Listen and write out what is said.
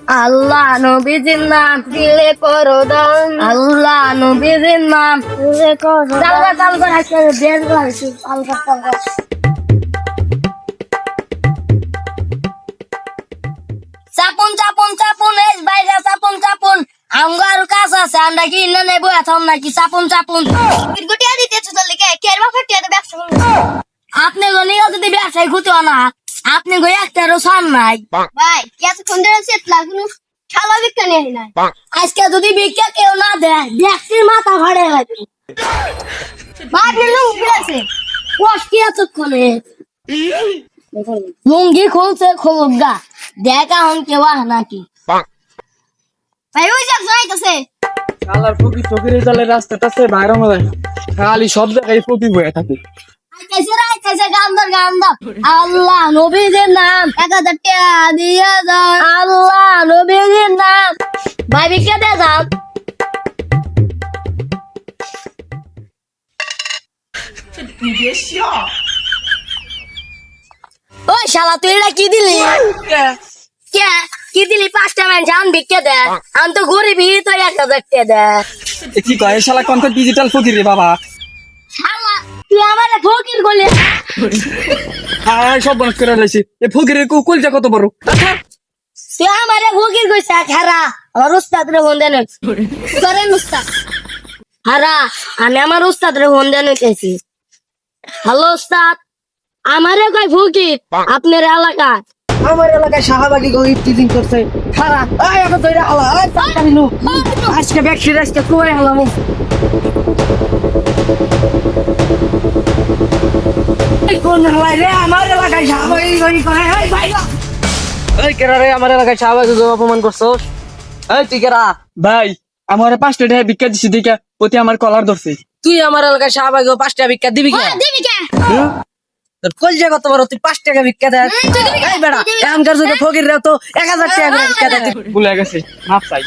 আল্লাহ নবীজির নাম দিলে করো দান, আল্লাহ নবীজির নাম দিলে করো দান। চালগা আজকে বের করেছি চালগা। চাপুন চাপুন চাপুন এই বাইরে চাপুন চাপুন আঙ্গার কাজ আছে আমরা কি না নেব এখন নাকি চাপুন চাপুন গুটিয়া দিতেছ তো লিখে কেরবা ফটিয়া তো ব্যবসা করব। আপনি গনিও যদি ব্যবসায় খুঁজো না আপনি গই একটারও সান নাই ভাই কেস ফোন ধরে সেট লাগুন শালা বিজ্ঞানী আই নাই। আজকে যদি ভিক্ষা কেউ না দেয় ব্যক্তির মাথা ফাড়ে লাগবে। ভাই নিলু গেছে কষ কি এতক্ষণে লুঙ্গি খুলছে খুলুক গা দেখা হন কেউ নাকি ভাই ওই যে যাইতাছে শালার ফকির ফকিরের দলে রাস্তাটাতে বাইরে মনে খালি সব জায়গায় ফকির বয়ে থাকে। আইতেছে গান্দার আল্লাহ নবীজির নাম 1000 টাকা দিয়া দাও। আল্লাহ নবীজির নাম ভাই ভিক্ষা দে যাও। ওই শালা তুই এটা কি দিলি কে কি দিলি 5টা মানুষ আন ভিক্ষা দে আমি তো গরিব তো 1000 টাকা দে এ কি কয় শালা কোন ডিজিটাল ফকির রে বাবা। শালা তুই আমারে ফকির বলে আয় সব বন্ধ করে লাইছি এ ফকিরের কুলজা কত বড়। তুই আমারে ফকির কইছ খারা আমার উস্তাদ রে ফোন দেন করে মুস্তা হারা আমি আমার উস্তাদ রে ফোন দেন চাইছি। হ্যালো উস্তাদ আমারে কই ফকির আপনার এলাকা আমার এলাকায় শাহবাগী গো ইফতিজিং করছে খারাপ আয় এত ধরে আলা আয় পাঁচটা নিনু আজকে ব্যক্তি আজকে কই হলাম কোন হালাই রে আমার এলাকায় শাহবাগী গরি করে এই ভাই এই কেরা রে আমার এলাকায় শাহবাগী গো অপমান করছস। এই তুই কেরা ভাই আমার 5টা টাকা ভিক্ষা দিছি দেখা প্রতি আমার কলার ধরছে। তুই আমার এলাকায় শাহবাগী 5 টাকা ভিক্ষা দিবি কে দিবি কে তোর কলজা কত বড় তুই 5 টাকা ভিক্ষা দে এই বেড়া এমকার যদি ফকির রে তো 1000 টাকা করে ভিক্ষা দে ভুলে গেছে মাপ চাই।